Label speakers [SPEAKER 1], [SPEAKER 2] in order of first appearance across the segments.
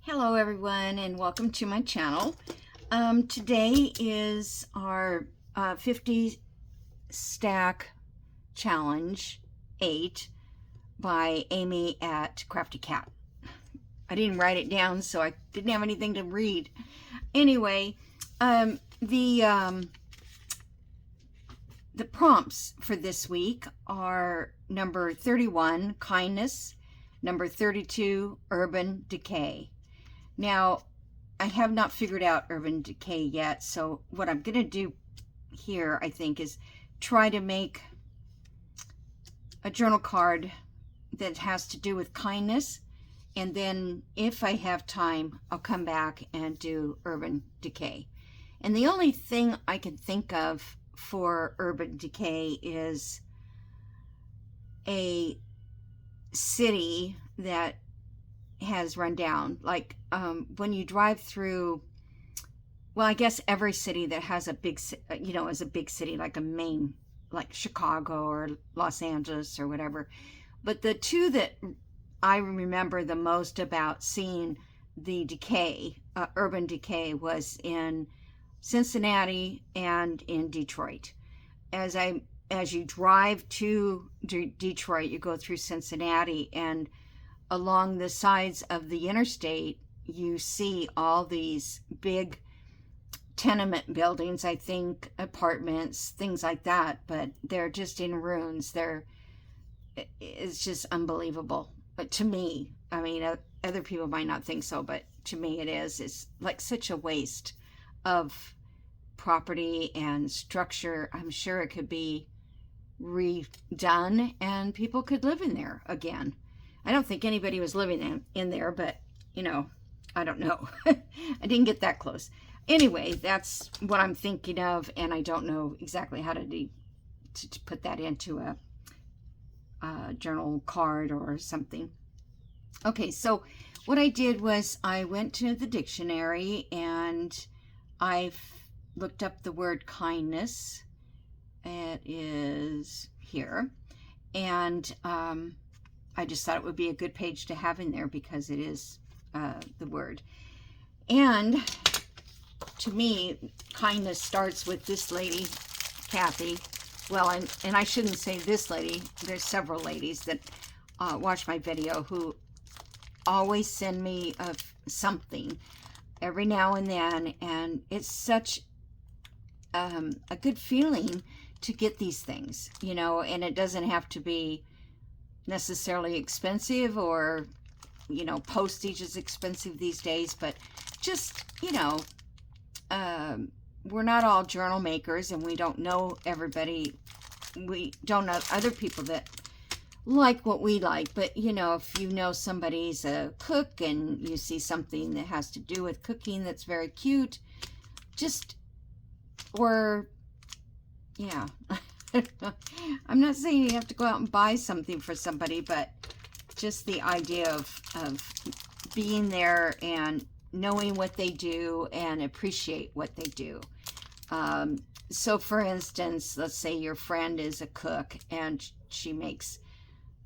[SPEAKER 1] Hello everyone and welcome to my channel. Today is our 50 stack challenge 8 by Amy at Crafty Cat. I didn't write it down so I didn't have anything to read. Anyway, the prompts for this week are number 31, kindness, number 32, urban decay. Now, I have not figured out urban decay yet, so what I'm going to do here, I think, is try to make a journal card that has to do with kindness, and then if I have time, I'll come back and do urban decay. And the only thing I can think of for urban decay is a city that has run down, like when you drive through, well, I guess every city that has a big, is a big city, like a main, like Chicago or Los Angeles or whatever. But the two that I remember the most about seeing the decay, urban decay, was in Cincinnati and in Detroit. As you drive to Detroit, you go through Cincinnati, and along the sides of the interstate, you see all these big tenement buildings, I think, apartments, things like that, but they're just in ruins. It's just unbelievable. But to me, I mean, other people might not think so, but to me it is. It's like such a waste of property and structure. I'm sure it could be redone and people could live in there again. I don't think anybody was living in there, but, I don't know. I didn't get that close. Anyway, that's what I'm thinking of, and I don't know exactly how to put that into a journal card or something. Okay, so what I did was I went to the dictionary and I looked up the word kindness. It is here. And I just thought it would be a good page to have in there because it is the word. And to me, kindness starts with this lady, Kathy. Well, and I shouldn't say this lady. There's several ladies that watch my video who always send me something every now and then. And it's such a good feeling to get these things, and it doesn't have to be necessarily expensive, or postage is expensive these days, but just we're not all journal makers, and we don't know everybody. We don't know other people that like what we like, but if you know somebody's a cook and you see something that has to do with cooking that's very cute, yeah. I'm not saying you have to go out and buy something for somebody, but just the idea of being there and knowing what they do and appreciate what they do. So for instance, let's say your friend is a cook and she makes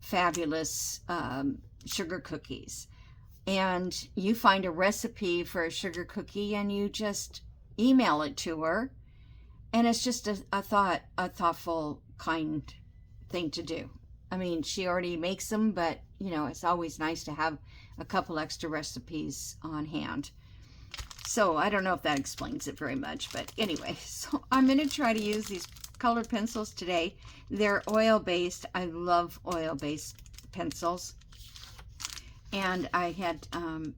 [SPEAKER 1] fabulous sugar cookies, and you find a recipe for a sugar cookie and you just email it to her. And it's just a thoughtful, kind thing to do. I mean, she already makes them, but, it's always nice to have a couple extra recipes on hand. So I don't know if that explains it very much, but anyway, so I'm going to try to use these colored pencils today. They're oil-based. I love oil-based pencils. And I had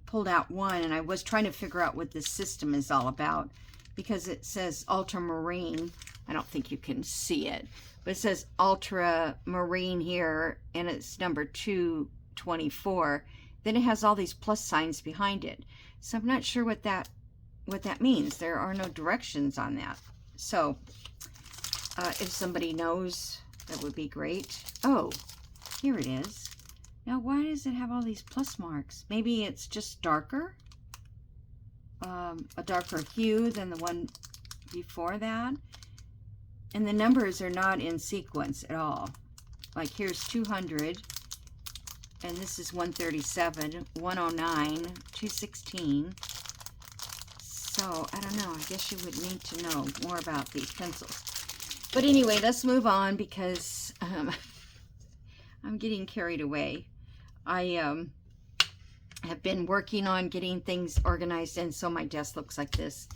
[SPEAKER 1] pulled out one, and I was trying to figure out what this system is all about, because it says ultramarine. I don't think you can see it, but it says ultramarine here, and it's number 224. Then it has all these plus signs behind it. So I'm not sure what that means. There are no directions on that. So if somebody knows, that would be great. Oh, here it is. Now, why does it have all these plus marks? Maybe it's just darker. A darker hue than the one before that, and the numbers are not in sequence at all. Like here's 200, and this is 137, 109, 216. So, I don't know. I guess you would need to know more about these pencils. But anyway, let's move on because I'm getting carried away. I have been working on getting things organized, and so my desk looks like this.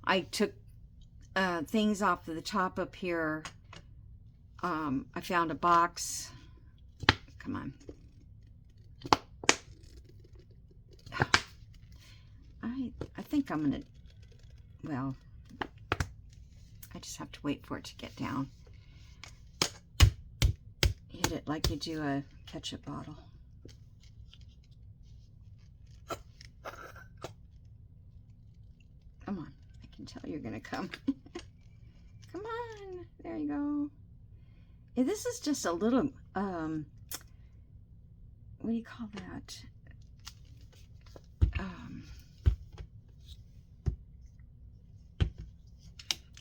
[SPEAKER 1] I took things off of the top up here. I found a box. Come on. I think I'm gonna, well, I just have to wait for it to get down. Hit it like you do a ketchup bottle. Come on, I can tell you're gonna come. Come on, there you go. Yeah, this is just a little, what do you call that?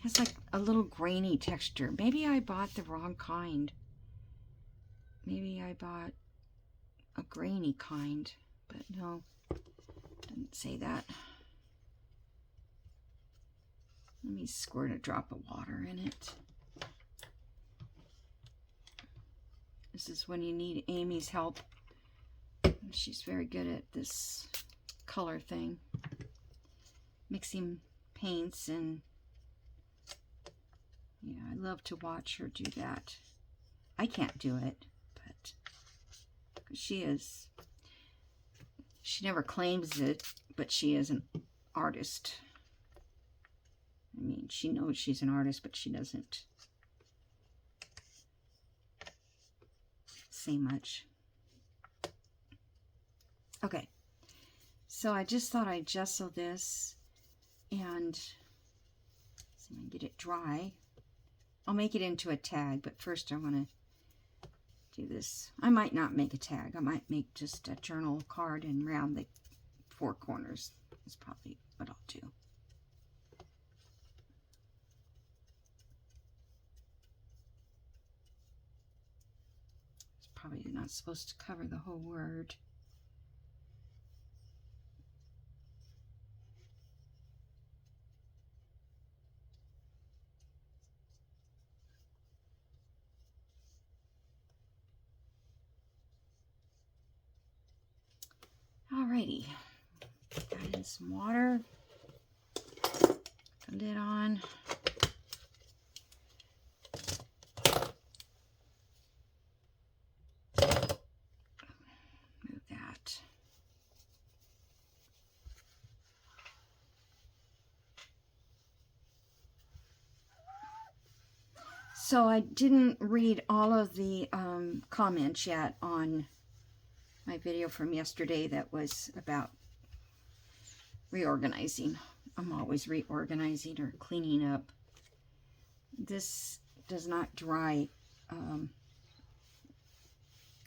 [SPEAKER 1] Has like a little grainy texture. Maybe I bought the wrong kind. Maybe I bought a grainy kind, but no, didn't say that. Let me squirt a drop of water in it. This is when you need Amy's help. She's very good at this color thing. Mixing paints, and yeah, I love to watch her do that. I can't do it, but she never claims it, but she is an artist. I mean, she knows she's an artist, but she doesn't say much. Okay, so I just thought I'd gesso this and see if I can get it dry. I'll make it into a tag, but first I want to do this. I might not make a tag. I might make just a journal card and round the four corners. That's probably what I'll do. It's probably not supposed to cover the whole word. Alrighty, add in some water, put the lid on. Move that. So I didn't read all of the comments yet on my video from yesterday that was about reorganizing. I'm always reorganizing or cleaning up. This does not dry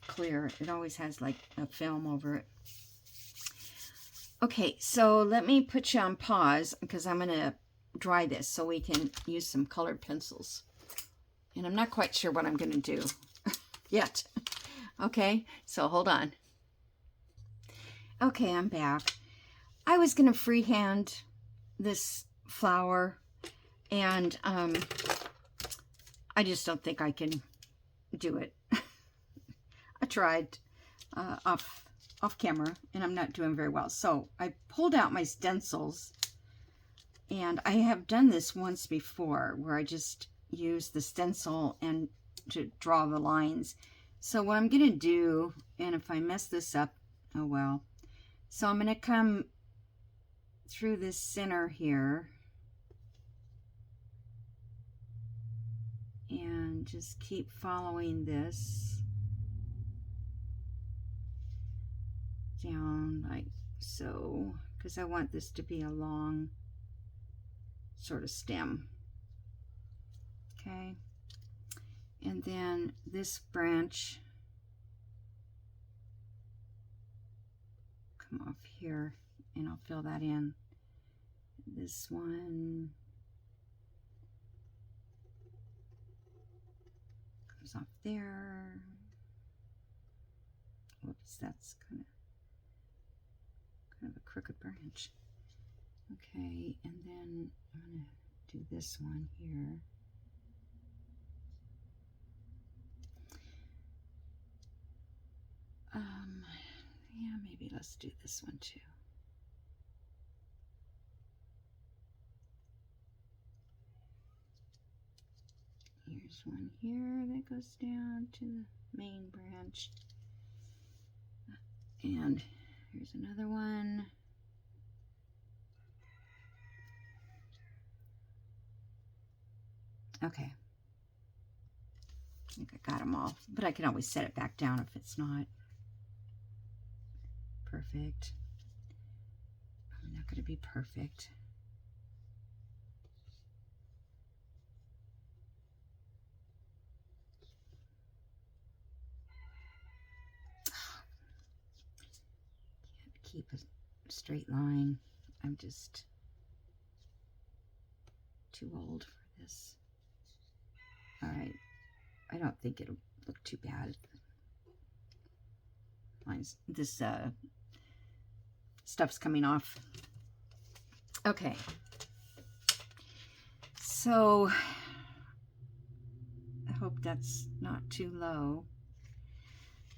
[SPEAKER 1] clear. It always has like a film over it. Okay, so let me put you on pause because I'm going to dry this so we can use some colored pencils. And I'm not quite sure what I'm going to do yet. Okay, so hold on. Okay, I'm back. I was going to freehand this flower, and I just don't think I can do it. I tried off camera, and I'm not doing very well. So I pulled out my stencils, and I have done this once before where I just use the stencil and to draw the lines. So what I'm going to do, and if I mess this up, oh well. So I'm going to come through this center here and just keep following this down like so, because I want this to be a long sort of stem. Okay, and then this branch come off here, and I'll fill that in. This one comes off there. Whoops, that's kind of a crooked branch. Okay, and then I'm going to do this one here. Yeah, maybe let's do this one too. Here's one here that goes down to the main branch. And here's another one. Okay. I think I got them all, but I can always set it back down if it's not. Perfect. I'm not going to be perfect. Can't keep a straight line. I'm just too old for this. All right. I don't think it'll look too bad. This stuff's coming off. Okay. So I hope that's not too low.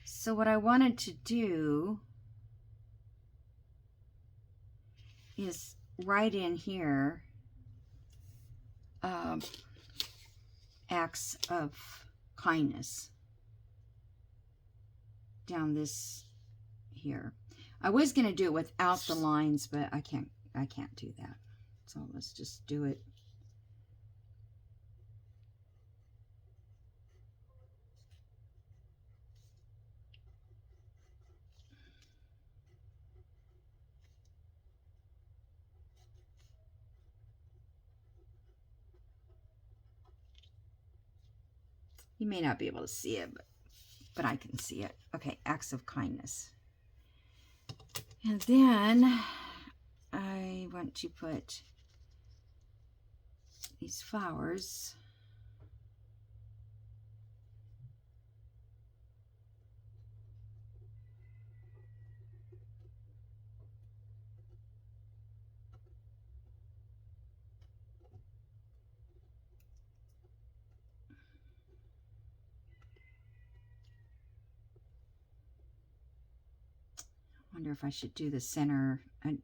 [SPEAKER 1] So what I wanted to do is write in here acts of kindness down this here. I was going to do it without the lines, but I can't do that. So let's just do it. You may not be able to see it, but I can see it. Okay, acts of kindness. And then I want to put these flowers. I wonder if I should do the center. I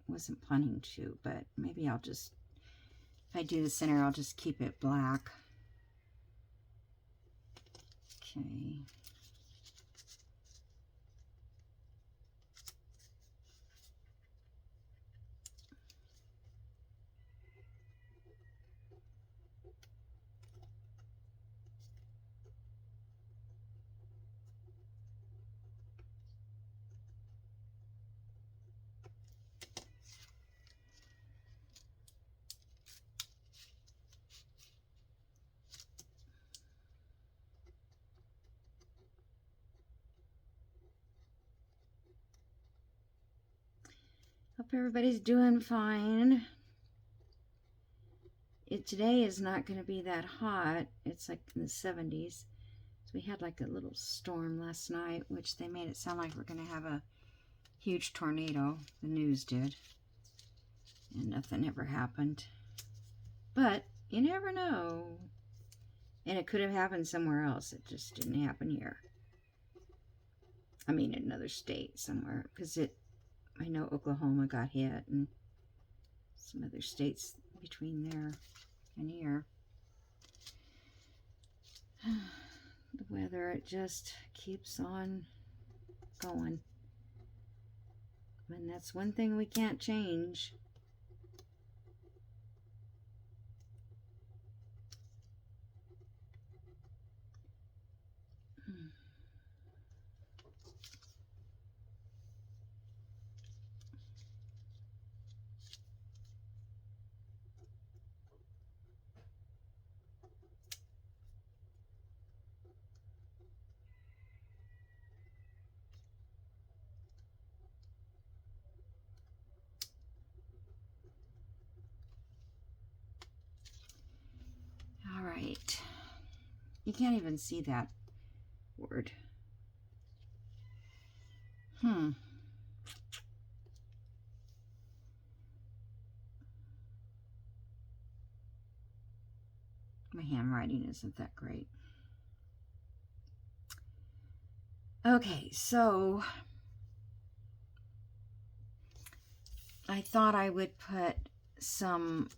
[SPEAKER 1] wasn't planning to, but maybe I'll just, if I do the center, I'll just keep it black. Okay. Hope everybody's doing fine. Today is not going to be that hot. It's like in the 70s. So we had like a little storm last night, which they made it sound like we're going to have a huge tornado. The news did. And nothing ever happened. But you never know. And it could have happened somewhere else. It just didn't happen here. I mean, in another state somewhere. Because I know Oklahoma got hit and some other states between there and here. The weather, it just keeps on going. And that's one thing we can't change. All right. You can't even see that word. My handwriting isn't that great. Okay, so I thought I would put some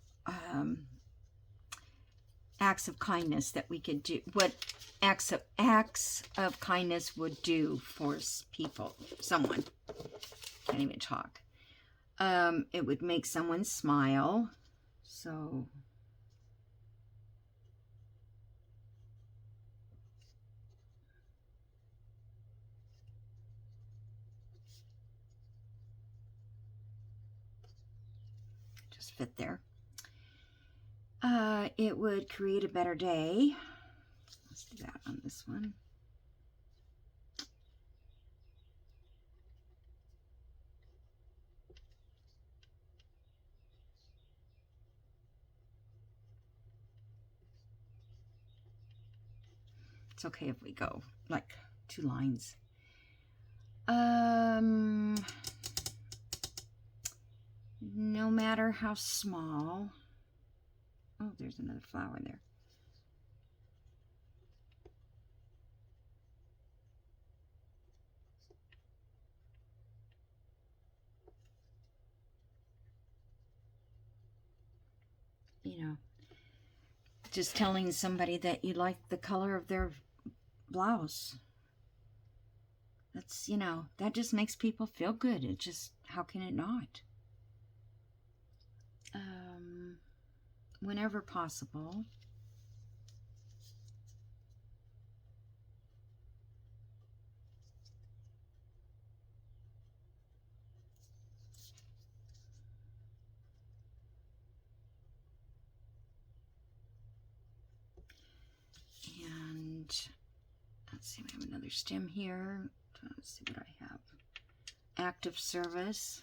[SPEAKER 1] acts of kindness that we could do, what acts of kindness would do for people, someone. Can't even talk. It would make someone smile. So just fit there. It would create a better day. Let's do that on this one. It's okay if we go like 2 lines. No matter how small. Oh, there's another flower there. You know, just telling somebody that you like the color of their blouse. That's, you know, that just makes people feel good. It just, how can it not? Whenever possible. And let's see, we have another stem here. Let's see what I have. Active service.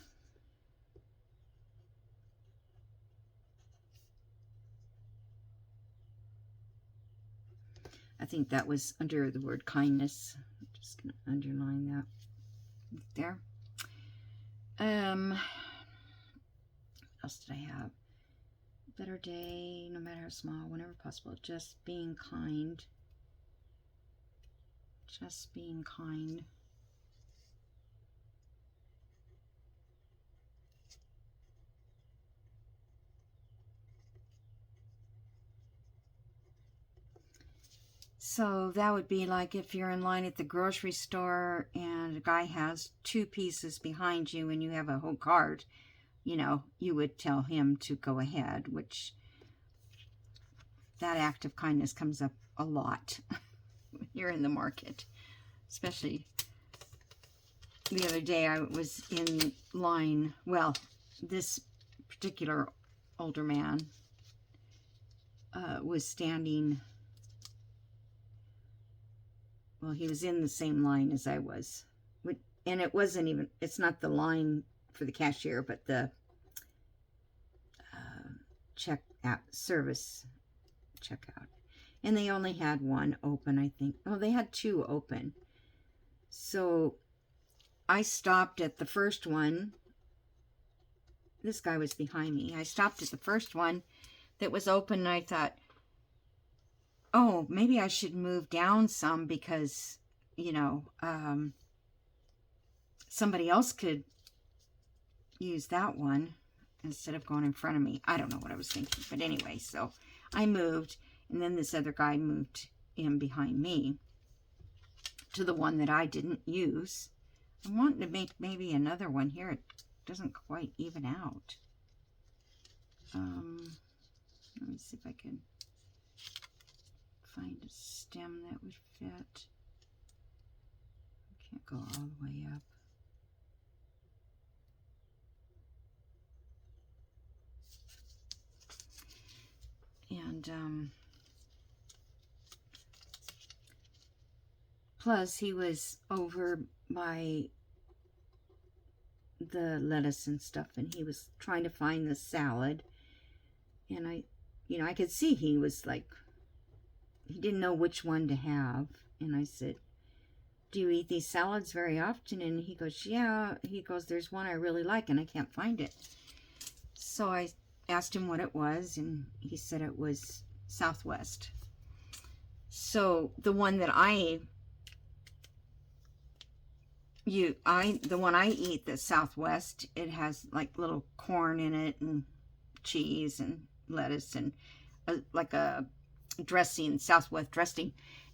[SPEAKER 1] I think that was under the word kindness. I'm just going to underline that there. What else did I have? Better day, no matter how small, whenever possible. Just being kind. Just being kind. So that would be like if you're in line at the grocery store and a guy has 2 pieces behind you and you have a whole cart, you know, you would tell him to go ahead, which that act of kindness comes up a lot when you're in the market. Especially the other day I was in line, well, this particular older man was standing. Well, he was in the same line as I was. And it wasn't even, it's not the line for the cashier, but the service checkout. And they only had one open, I think. Oh, they had 2 open. So I stopped at the first one. This guy was behind me. I stopped at the first one that was open, and I thought, oh, maybe I should move down some because, you know, somebody else could use that one instead of going in front of me. I don't know what I was thinking. But anyway, so I moved, and then this other guy moved in behind me to the one that I didn't use. I'm wanting to make maybe another one here. It doesn't quite even out. Let me see if I can find a stem that would fit. I can't go all the way up. And plus he was over by the lettuce and stuff, and he was trying to find the salad, and I could see he was like, he didn't know which one to have, and I said, do you eat these salads very often? And he goes, yeah. He goes, there's one I really like and I can't find it. So I asked him what it was, and he said it was Southwest. So the one that the one I eat, the Southwest, it has like little corn in it and cheese and lettuce and like a dressing, Southwest dressing.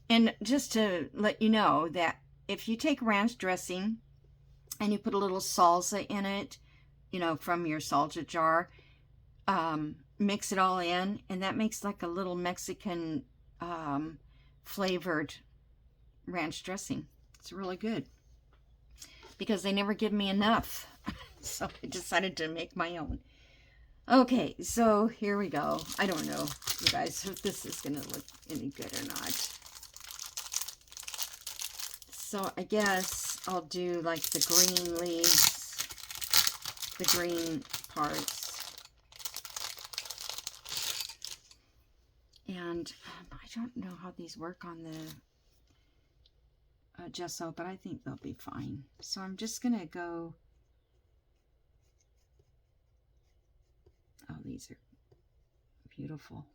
[SPEAKER 1] And just to let you know that if you take ranch dressing and you put a little salsa in it, you know, from your salsa jar, mix it all in, and that makes like a little Mexican flavored ranch dressing. It's really good because they never give me enough. So I decided to make my own. Okay, so here we go. I don't know, you guys, if this is going to look any good or not. So I guess I'll do like the green leaves, the green parts. And I don't know how these work on the gesso, but I think they'll be fine. So I'm just going to go. Oh, these are beautiful.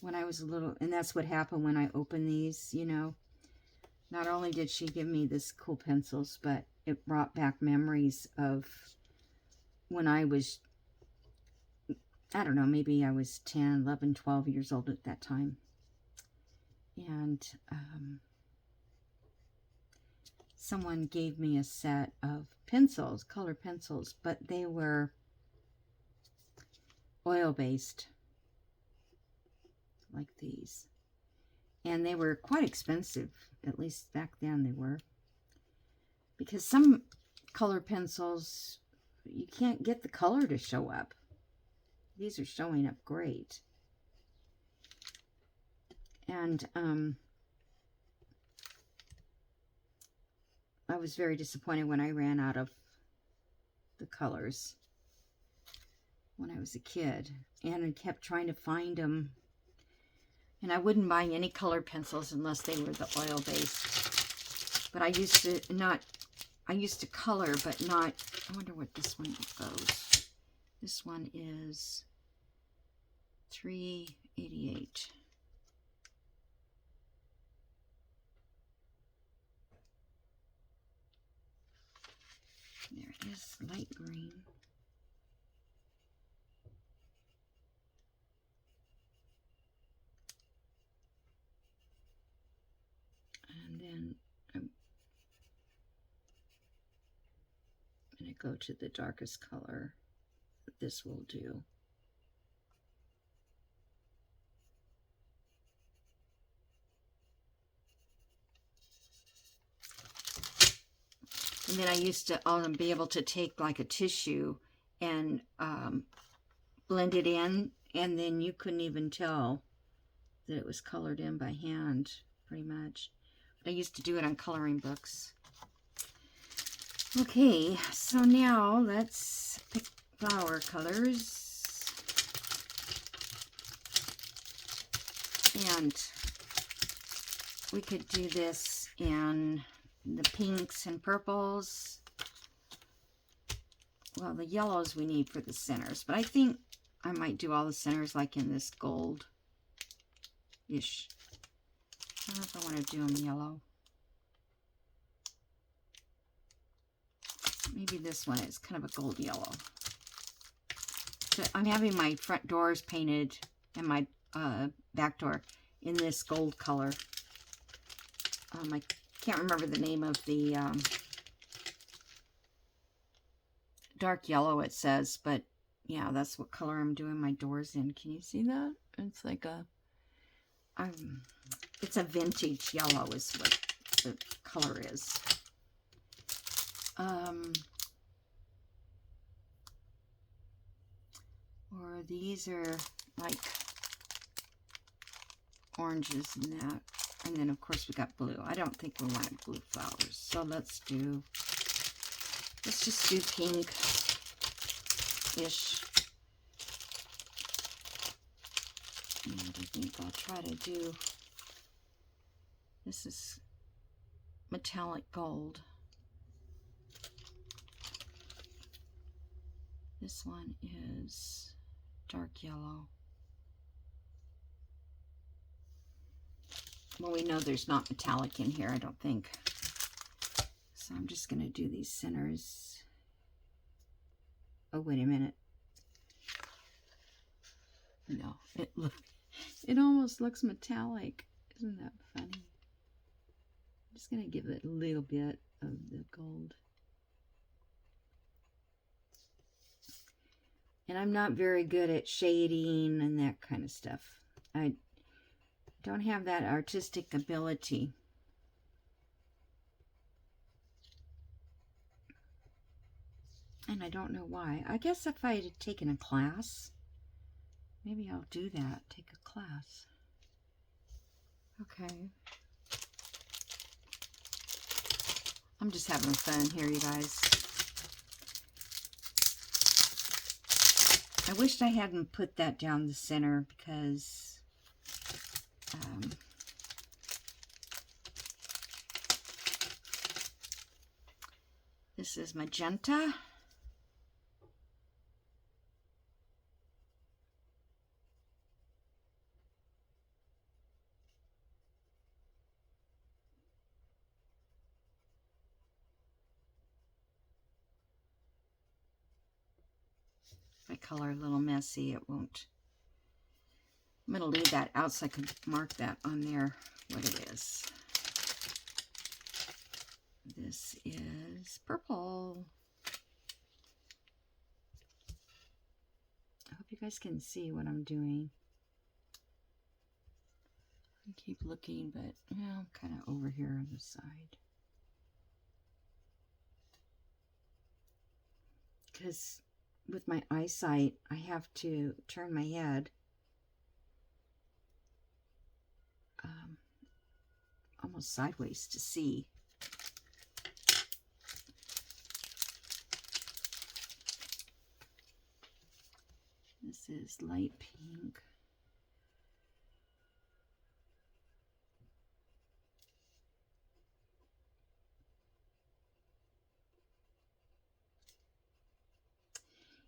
[SPEAKER 1] When I was little, and that's what happened when I opened these, you know. Not only did she give me this cool pencils, but it brought back memories of when I was, I don't know, maybe I was 10, 11, 12 years old at that time. And someone gave me a set of pencils, color pencils, but they were oil-based, like these. And they were quite expensive, at least back then they were. Because some color pencils, you can't get the color to show up. These are showing up great. And I was very disappointed when I ran out of the colors when I was a kid. And I kept trying to find them. And I wouldn't buy any color pencils unless they were the oil-based. But I used to color, but not, I wonder what this one goes. This one is $3.88. There it is, light green. And then I'm going to go to the darkest color that this will do. And then I used to be able to take like a tissue and blend it in, and then you couldn't even tell that it was colored in by hand, pretty much. But I used to do it on coloring books. Okay, so now let's pick flower colors. And we could do this in the pinks and purples. Well, the yellows we need for the centers, but I think I might do all the centers like in this gold-ish. I don't know if I want to do them yellow. Maybe this one is kind of a gold yellow. So I'm having my front doors painted and my back door in this gold color. I can't remember the name of the dark yellow it says, but yeah, that's what color I'm doing my doors in. Can you see that? It's like a, it's a vintage yellow is what the color is. Or these are like oranges and that. And then of course we got blue. I don't think we want blue flowers. So let's just do pink-ish. And I think I'll try to do, this is metallic gold. This one is dark yellow. Well, we know there's not metallic in here, I don't think. So I'm just going to do these centers. Oh, wait a minute. No, it almost looks metallic. Isn't that funny? I'm just going to give it a little bit of the gold. And I'm not very good at shading and that kind of stuff. I don't have that artistic ability. And I don't know why. I guess if I had taken a class, maybe I'll do that. Take a class. Okay. I'm just having fun here, you guys. I wished I hadn't put that down the center because this is magenta. My color a little messy, it won't. I'm going to leave that out so I can mark that on there, what it is. This is purple. I hope you guys can see what I'm doing. I keep looking, but yeah, I'm kind of over here on the side. Because with my eyesight, I have to turn my head almost sideways to see. This is light pink.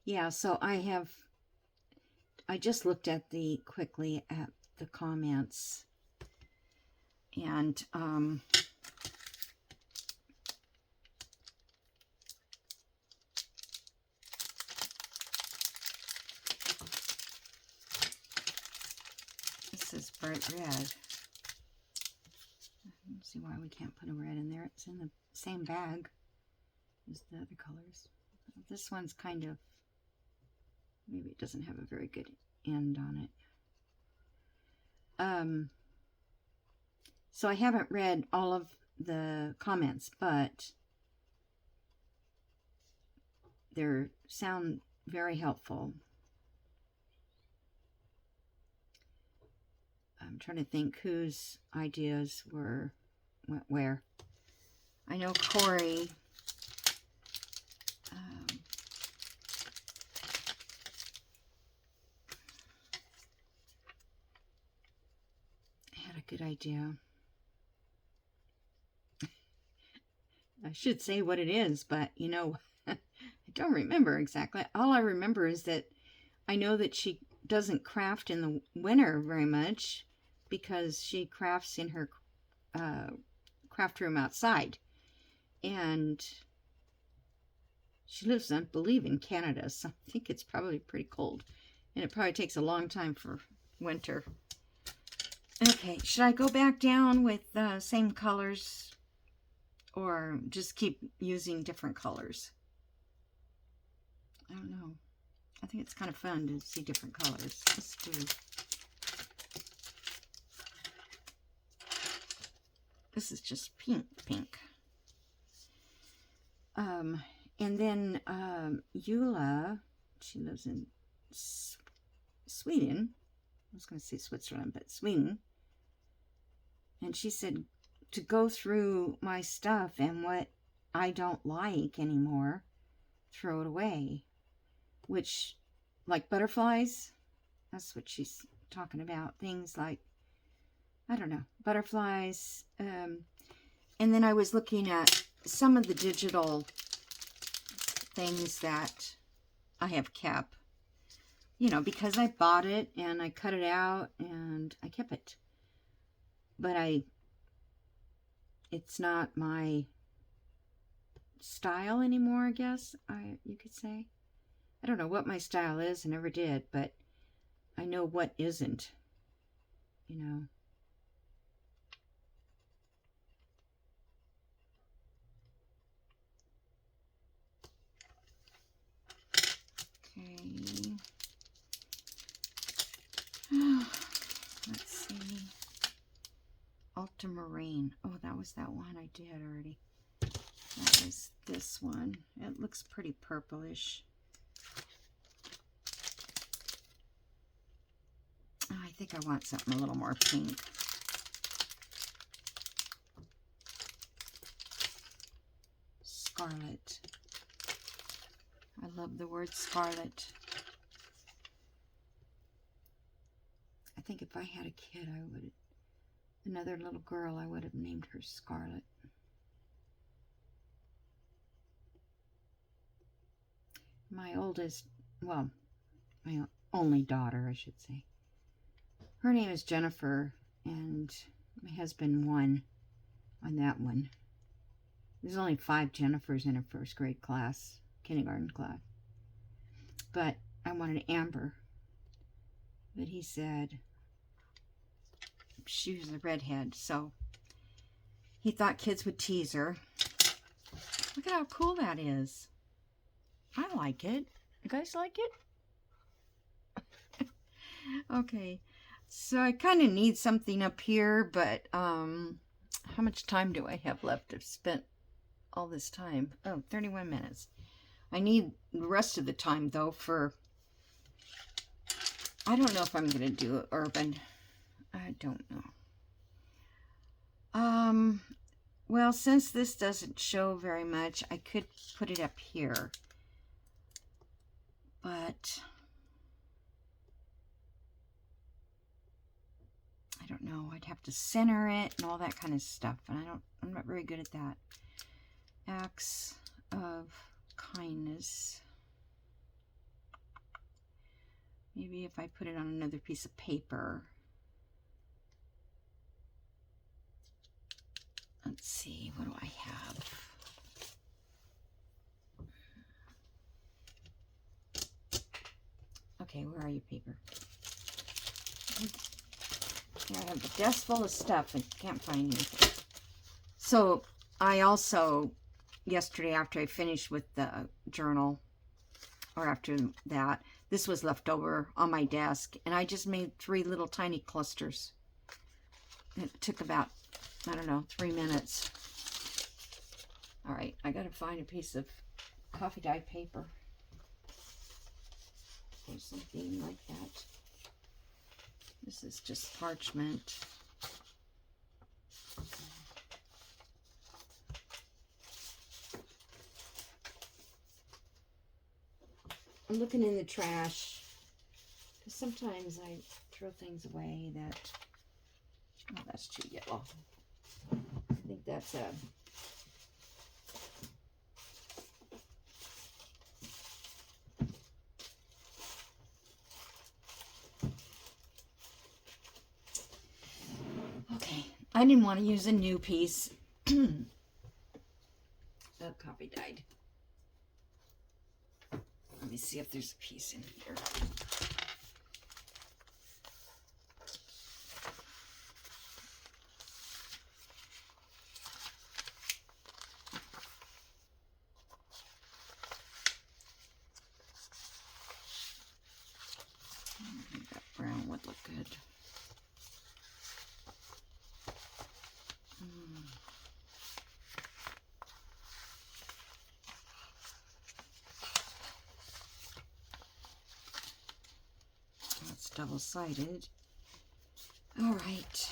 [SPEAKER 1] Yeah, so I just looked at quickly at the comments, and this is bright red. I don't see why we can't put a red in there. It's in the same bag as the other colors. This one's kind of, maybe it doesn't have a very good end on it. So I haven't read all of the comments, but they sound very helpful. I'm trying to think whose ideas went where. I know Corey had a good idea. I should say what it is, but you know, I don't remember exactly. All I remember is that I know that she doesn't craft in the winter very much because she crafts in her craft room outside. And she lives, I believe, in Canada, so I think it's probably pretty cold. And it probably takes a long time for winter. Okay, should I go back down with the same colors or just keep using different colors? I don't know. I think it's kind of fun to see different colors. Let's do. This is just pink. And then Eula, she lives in Sweden. I was going to say Switzerland, but Sweden. And she said to go through my stuff and what I don't like anymore, throw it away. Which, like butterflies, that's what she's talking about. Things like, I don't know, butterflies, And then I was looking at some of the digital things that I have kept, you know, because I bought it and I cut it out and I kept it. But it's not my style anymore, I guess you could say. I don't know what my style is, I never did, but I know what isn't, you know. Okay. Let's see. Ultramarine. Oh, that was that one I did already. That was this one. It looks pretty purplish. Oh, I think I want something a little more pink. Scarlet. I love the word scarlet. I think if I had a kid, another little girl, I would have named her Scarlet. My oldest, well, my only daughter, I should say. Her name is Jennifer, and my husband won on that one. There's only 5 Jennifers in a first grade class, kindergarten class. But I wanted Amber. But he said she was a redhead, so he thought kids would tease her. Look at how cool that is. I like it. You guys like it? Okay. So I kind of need something up here, but how much time do I have left? I've spent all this time. Oh, 31 minutes. I need the rest of the time, though, for... I don't know if I'm going to do urban. I don't know. Well, since this doesn't show very much, I could put it up here. But... I don't know. I'd have to center it and all that kind of stuff. And I'm not very good at that. Acts of kindness. Maybe if I put it on another piece of paper. Let's see, what do I have? Okay, where are you, paper? Here I have a desk full of stuff and can't find anything. So I also, yesterday after I finished with the journal, or after that, this was left over on my desk, and I just made 3 little tiny clusters. It took about, I don't know, 3 minutes. All right, I gotta find a piece of coffee dyed paper or something like that. This is just parchment. I'm looking in the trash, because sometimes I throw things away that, oh, that's too yellow. I think that's a, okay, I didn't want to use a new piece of copy dyed. Let me see if there's a piece in here. I think that brown would look good. That's double-sided. All right.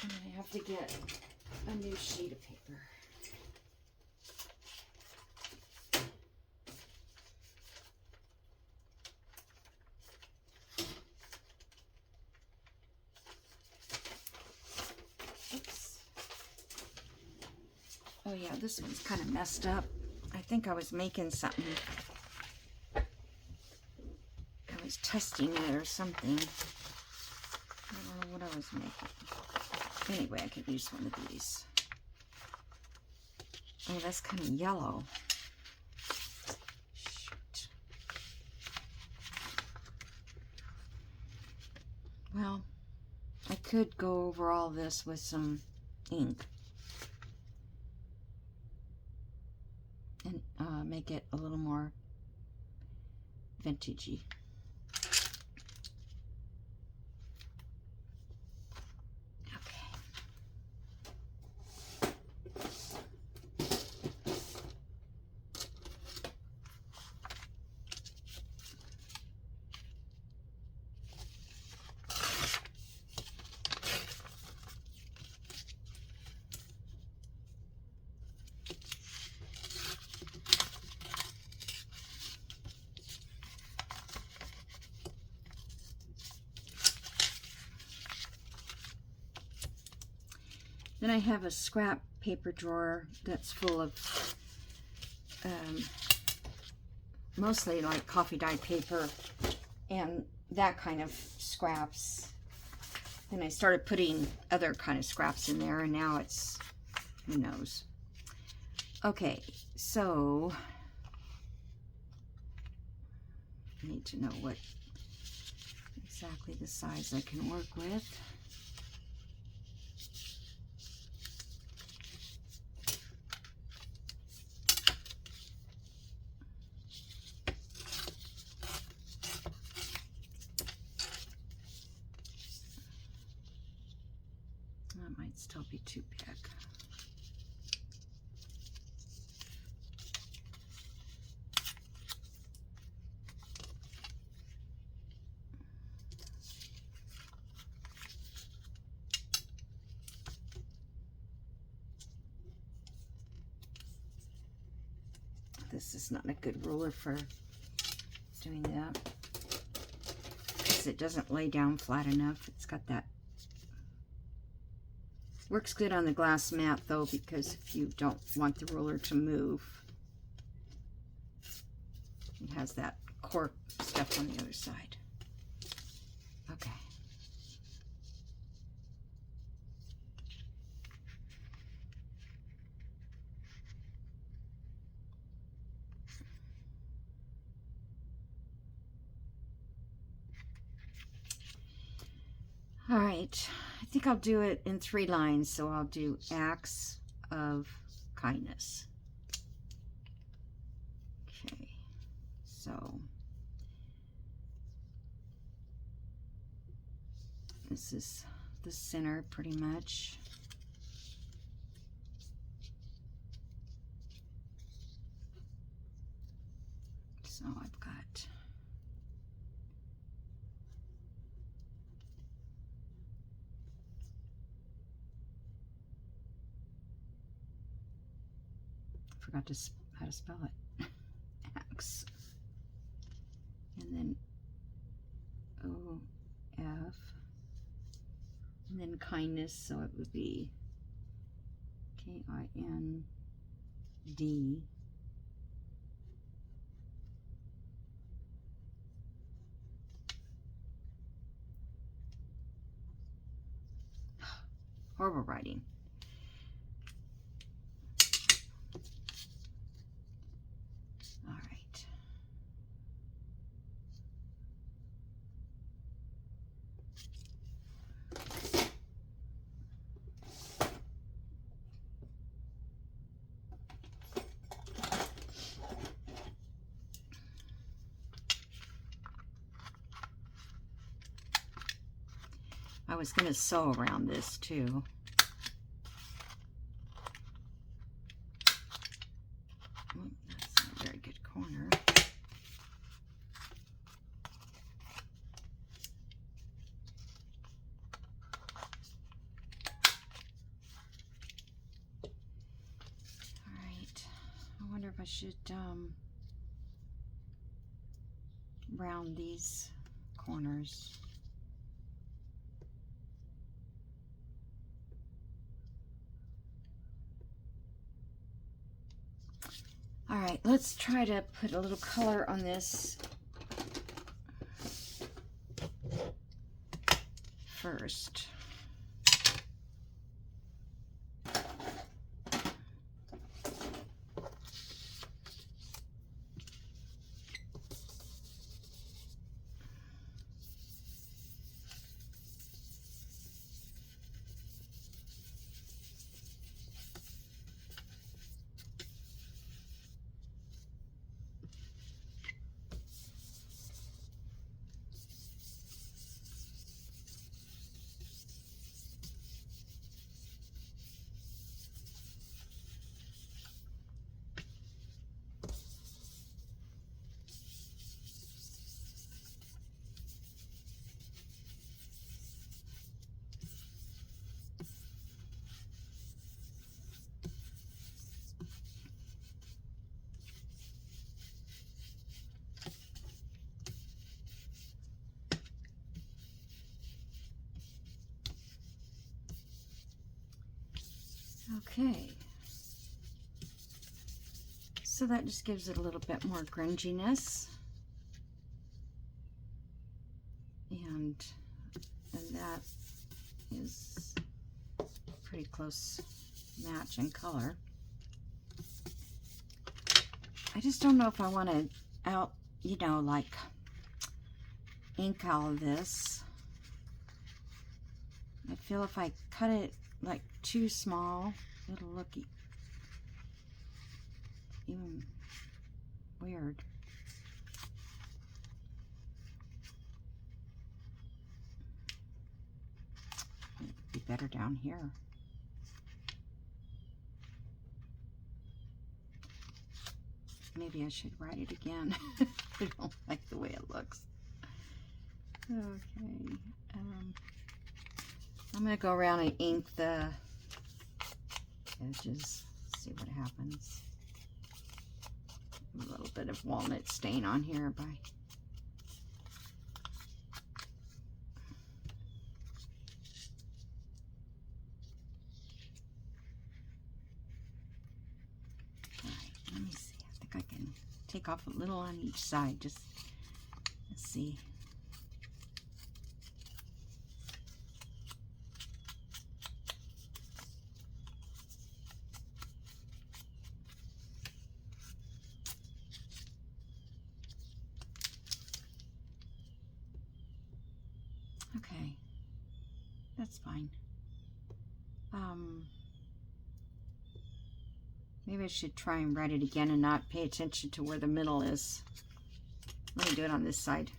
[SPEAKER 1] I have to get a new sheet of paper. Yeah, this one's kind of messed up. I think I was making something. I was testing it or something. I don't know what I was making. Anyway, I could use one of these. Oh, that's kind of yellow. Shoot. Well, I could go over all this with some ink and make it a little more vintagey. Then I have a scrap paper drawer that's full of mostly like coffee dye paper and that kind of scraps. Then I started putting other kind of scraps in there, and now it's, who knows. Okay, so I need to know what exactly the size I can work with. That might still be too big. This is not a good ruler for doing that because it doesn't lay down flat enough. It's got that. Works good on the glass mat though, because if you don't want the ruler to move, it has that cork stuff on the other side. Okay. All right, I think I'll do it in 3 lines, so I'll do acts of kindness. Okay, so this is the center pretty much. So I've got forgot to how to spell it. Acts, and then O-F, and then kindness, so it would be K-I-N-D. Horrible writing. All right. I was going to sew around this too. Oh, that's not a very good corner. All right. I wonder if I should round these corners. All right, let's try to put a little color on this first. Okay, so that just gives it a little bit more grunginess, and that is pretty close match in color. I just don't know if I want to like ink all of this. I feel if I cut it like too small, it'll look even weird. It'd be better down here. Maybe I should write it again. I don't like the way it looks. Okay. I'm going to go around and ink the edges, see what happens. A little bit of walnut stain on here by let me see. I think I can take off a little on each side. Just let's see. Okay, that's fine. Maybe I should try and write it again and not pay attention to where the middle is. Let me do it on this side.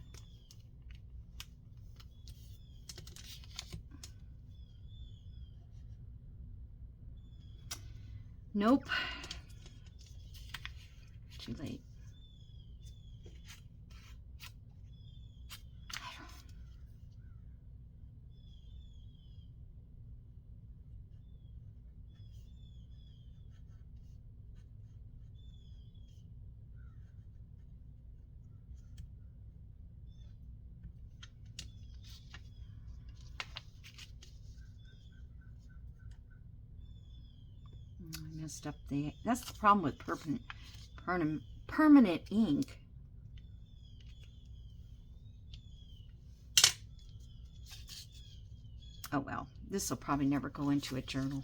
[SPEAKER 1] Nope. Too late. I messed up that's the problem with permanent ink. Oh well, this will probably never go into a journal.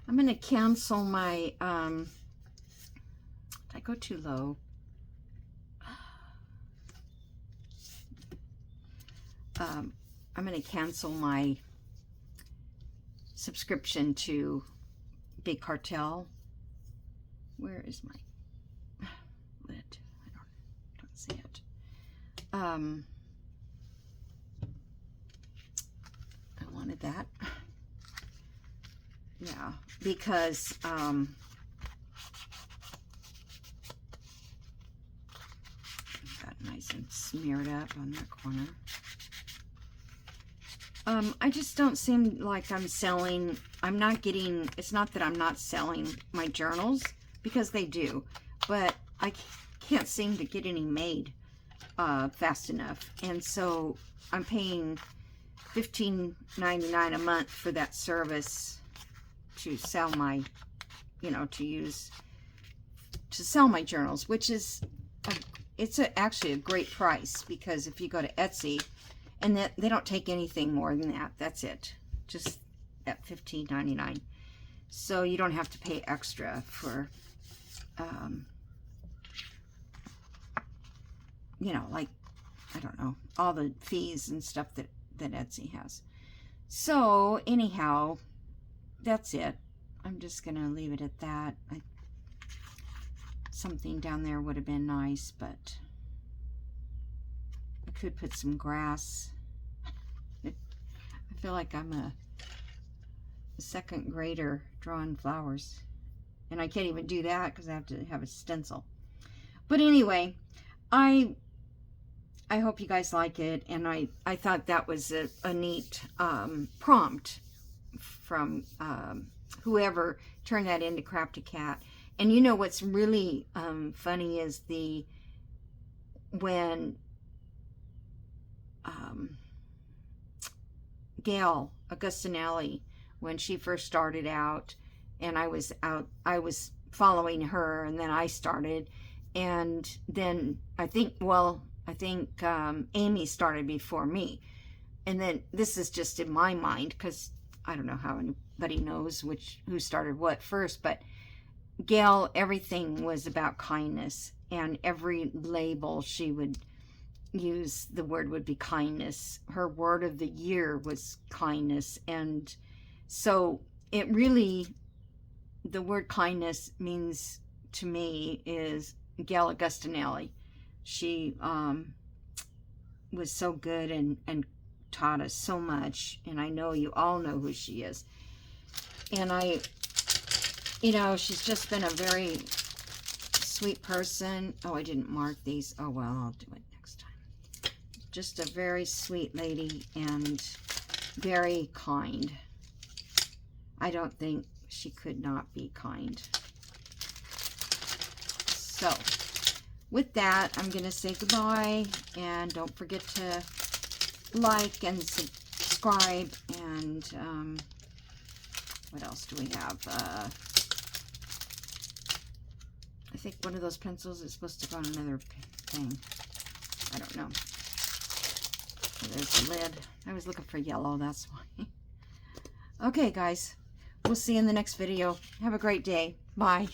[SPEAKER 1] I'm going to cancel my, did I go too low? I'm going to cancel my subscription to Big Cartel. Where is my lid? I don't see it. I wanted that. Yeah, because got nice and smeared up on that corner. I just don't seem like I'm selling. I'm not getting, it's not that I'm not selling my journals, because they do, but I can't seem to get any made fast enough. And so I'm paying $15.99 a month for that service to sell my, you know, to sell my journals, which is, actually a great price, because if you go to Etsy, and that they don't take anything more than that. That's it. Just at $15.99. So you don't have to pay extra for, you know, like, I don't know, all the fees and stuff that Etsy has. So anyhow, that's it. I'm just going to leave it at that. Something down there would have been nice, but I could put some grass. I feel like I'm a second grader drawing flowers, and I can't even do that because I have to have a stencil. But anyway, I hope you guys like it, and I thought that was a neat prompt from whoever turned that into Crafty Cat. And you know what's really funny is when Gail Augustinelli, when she first started out, and I was following her, and then I started, and then I think Amy started before me, and then this is just in my mind, because I don't know how anybody knows who started what first, but Gail, everything was about kindness, and every label she would use, the word would be kindness. Her word of the year was kindness. And so it really, the word kindness means to me is Gail Augustinelli. She was so good and taught us so much, and I know you all know who she is. And you know, she's just been a very sweet person. Oh, I didn't mark these. Oh well, I'll do it next time. Just a very sweet lady and very kind. I don't think she could not be kind. So, with that, I'm going to say goodbye, and don't forget to like and subscribe, and what else do we have? I think one of those pencils is supposed to go on another thing. I don't know. There's the lid. I was looking for yellow, that's why. Okay, guys. We'll see you in the next video. Have a great day. Bye.